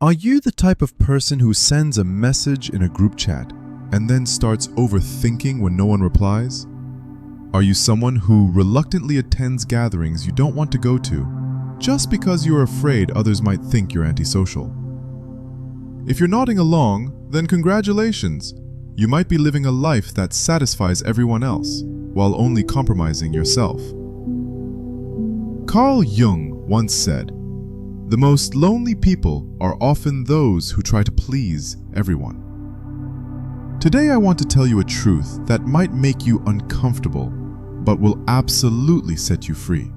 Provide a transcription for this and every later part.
Are you the type of person who sends a message in a group chat and then starts overthinking when no one replies? Are you someone who reluctantly attends gatherings you don't want to go to just because you're afraid others might think you're antisocial? If you're nodding along, then congratulations. You might be living a life that satisfies everyone else while only compromising yourself. Carl Jung once said, "The most lonely people are often those who try to please everyone." Today I want to tell you a truth that might make you uncomfortable, but will absolutely set you free.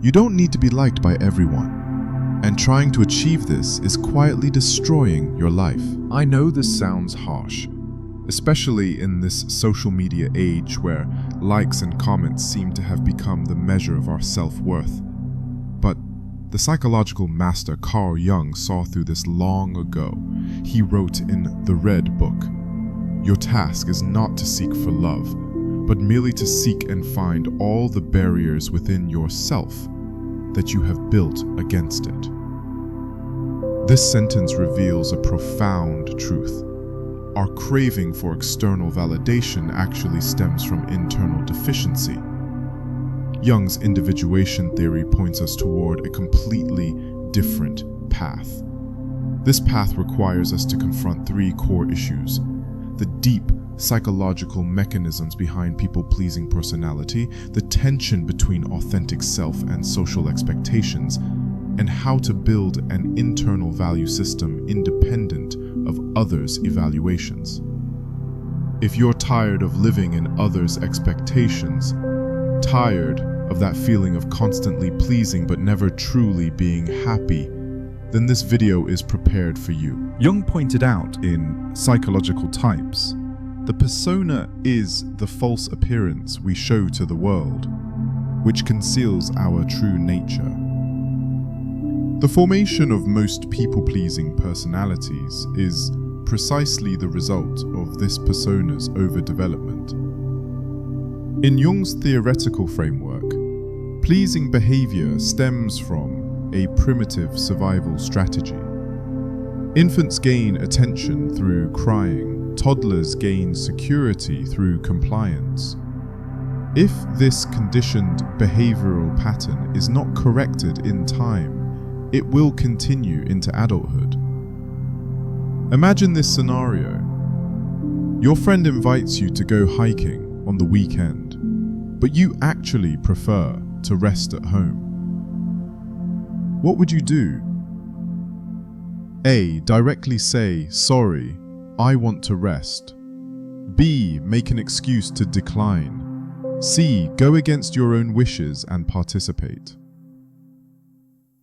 You don't need to be liked by everyone, and trying to achieve this is quietly destroying your life. I know this sounds harsh, especially in this social media age where likes and comments seem to have become the measure of our self-worth. But the psychological master Carl Jung saw through this long ago. He wrote in the Red Book, "Your task is not to seek for love, but merely to seek and find all the barriers within yourself that you have built against it." This sentence reveals a profound truth. Our craving for external validation actually stems from internal deficiency. Jung's individuation theory points us toward a completely different path. This path requires us to confront three core issues: the deep psychological mechanisms behind people-pleasing personality, the tension between authentic self and social expectations, and how to build an internal value system independent of others' evaluations. If you're tired of living in others' expectations, tired of that feeling of constantly pleasing but never truly being happy, then this video is prepared for you. Jung pointed out in Psychological Types, the persona is the false appearance we show to the world, which conceals our true nature. The formation of most people-pleasing personalities is precisely the result of this persona's overdevelopment. In Jung's theoretical framework, pleasing behavior stems from a primitive survival strategy. Infants gain attention through crying, toddlers gain security through compliance. If this conditioned behavioral pattern is not corrected in time, it will continue into adulthood. Imagine this scenario. Your friend invites you to go hiking on the weekend, but you actually prefer to rest at home. What would you do? A. Directly say, "Sorry, I want to rest." B. Make an excuse to decline. C. Go against your own wishes and participate.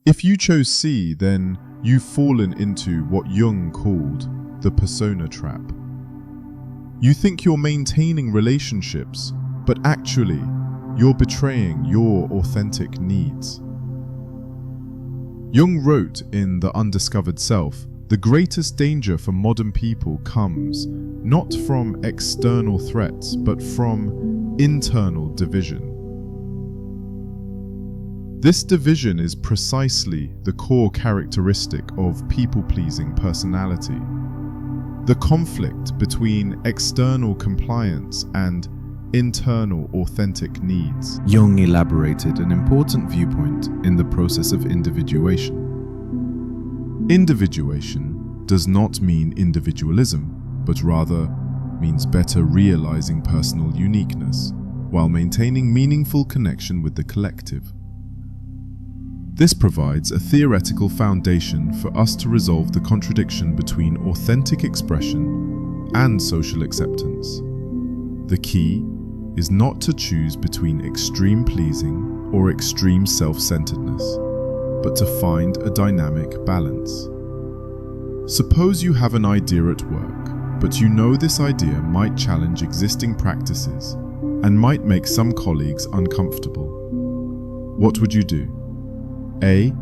If you chose C, then you've fallen into what Jung called the persona trap. You think you're maintaining relationships, but actually, you're betraying your authentic needs. Jung wrote in The Undiscovered Self, the greatest danger for modern people comes not from external threats, but from internal division. This division is precisely the core characteristic of people-pleasing personality. The conflict between external compliance and internal authentic needs. Jung elaborated an important viewpoint in the process of individuation. Individuation does not mean individualism, but rather means better realizing personal uniqueness while maintaining meaningful connection with the collective. This provides a theoretical foundation for us to resolve the contradiction between authentic expression and social acceptance. The key is not to choose between extreme pleasing or extreme self-centeredness, but to find a dynamic balance. Suppose you have an idea at work, but you know this idea might challenge existing practices and might make some colleagues uncomfortable. What would you do? A.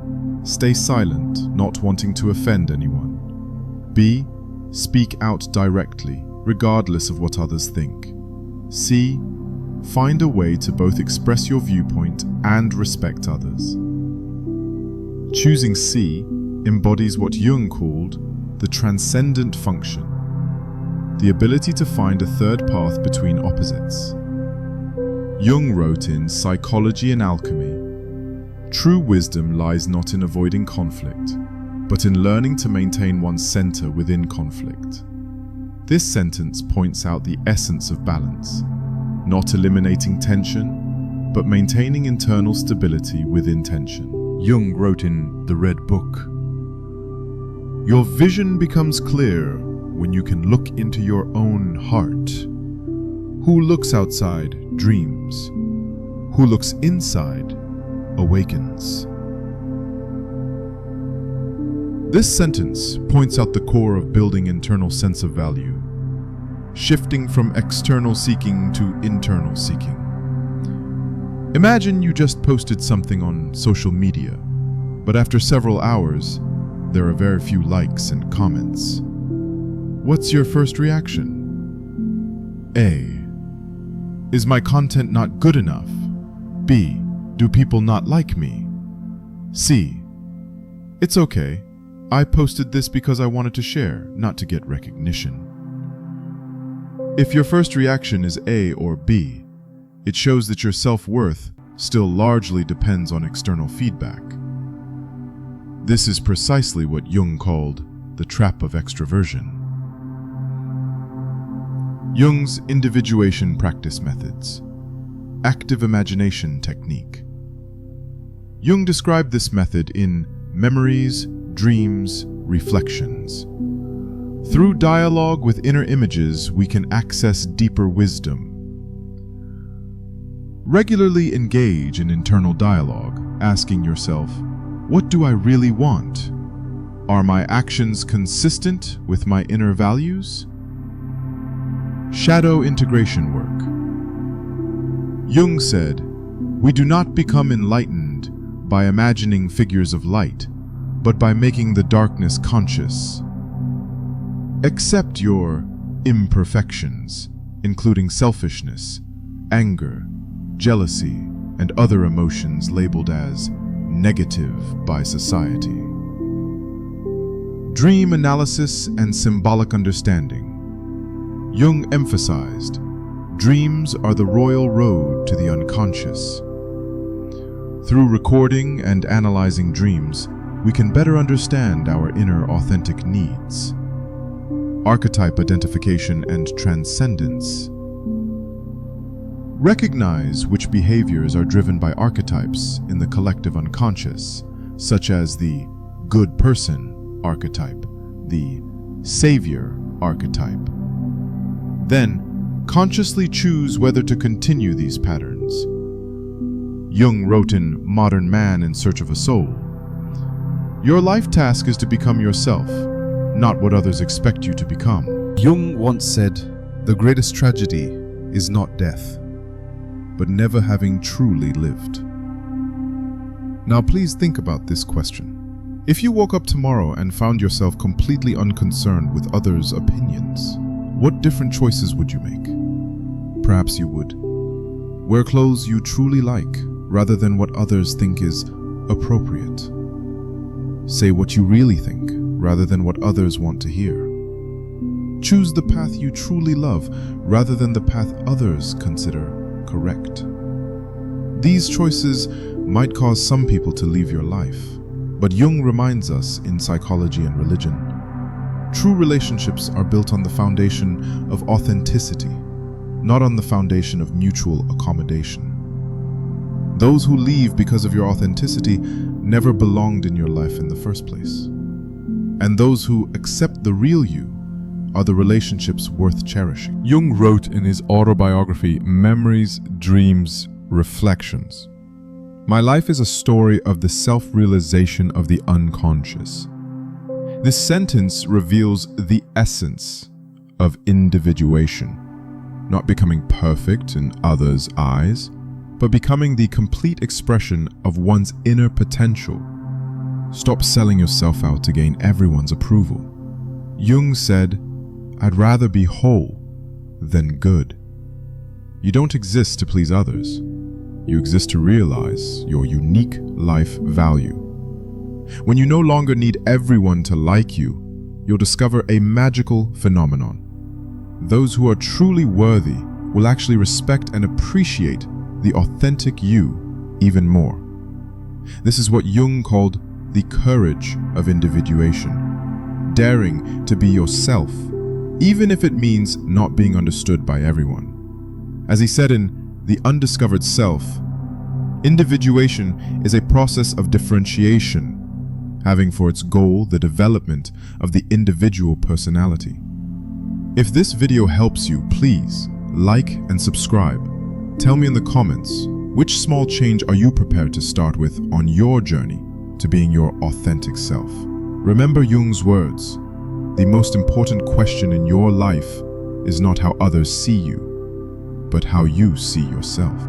Stay silent, not wanting to offend anyone. B. Speak out directly, regardless of what others think. C. Find a way to both express your viewpoint and respect others. Choosing C embodies what Jung called the transcendent function, the ability to find a third path between opposites. Jung wrote in Psychology and Alchemy, "True wisdom lies not in avoiding conflict, but in learning to maintain one's center within conflict." This sentence points out the essence of balance, not eliminating tension, but maintaining internal stability within tension. Jung wrote in The Red Book, "Your vision becomes clear when you can look into your own heart. Who looks outside dreams. Who looks inside awakens." This sentence points out the core of building internal sense of value, shifting from external seeking to internal seeking. Imagine you just posted something on social media, but after several hours, there are very few likes and comments. What's your first reaction? A. Is my content not good enough? B. Do people not like me? C. It's okay. I posted this because I wanted to share, not to get recognition. If your first reaction is A or B, it shows that your self-worth still largely depends on external feedback. This is precisely what Jung called the trap of extroversion. Jung's individuation practice methods. Active imagination technique. Jung described this method in Memories, Dreams, Reflections. Through dialogue with inner images, we can access deeper wisdom. Regularly engage in internal dialogue, asking yourself, what do I really want? Are my actions consistent with my inner values? Shadow integration work. Jung said, "We do not become enlightened by imagining figures of light, but by making the darkness conscious. Accept your imperfections, including selfishness, anger, jealousy, and other emotions labeled as negative by society." Dream analysis and symbolic understanding. Jung emphasized, dreams are the royal road to the unconscious. Through recording and analyzing dreams, we can better understand our inner authentic needs. Archetype identification and transcendence. Recognize which behaviors are driven by archetypes in the collective unconscious, such as the good person archetype, the savior archetype. Then, consciously choose whether to continue these patterns. Jung wrote in Modern Man in Search of a Soul, "Your life task is to become yourself, not what others expect you to become." Jung once said, "The greatest tragedy is not death, but never having truly lived." Now please think about this question. If you woke up tomorrow and found yourself completely unconcerned with others' opinions, what different choices would you make? Perhaps you would wear clothes you truly like rather than what others think is appropriate. Say what you really think rather than what others want to hear. Choose the path you truly love rather than the path others consider correct. These choices might cause some people to leave your life, but Jung reminds us in Psychology and Religion, true relationships are built on the foundation of authenticity, not on the foundation of mutual accommodation. Those who leave because of your authenticity never belonged in your life in the first place. And those who accept the real you are the relationships worth cherishing. Jung wrote in his autobiography, Memories, Dreams, Reflections, "My life is a story of the self-realization of the unconscious." This sentence reveals the essence of individuation, not becoming perfect in others' eyes, but becoming the complete expression of one's inner potential. Stop selling yourself out to gain everyone's approval. Jung said, "I'd rather be whole than good." You don't exist to please others. You exist to realize your unique life value. When you no longer need everyone to like you, you'll discover a magical phenomenon. Those who are truly worthy will actually respect and appreciate the authentic you even more. This is what Jung called the courage of individuation, daring to be yourself, even if it means not being understood by everyone. As he said in The Undiscovered Self, individuation is a process of differentiation, having for its goal the development of the individual personality. If this video helps you, please like and subscribe. Tell me in the comments, which small change are you prepared to start with on your journey to being your authentic self? Remember Jung's words, the most important question in your life is not how others see you, but how you see yourself.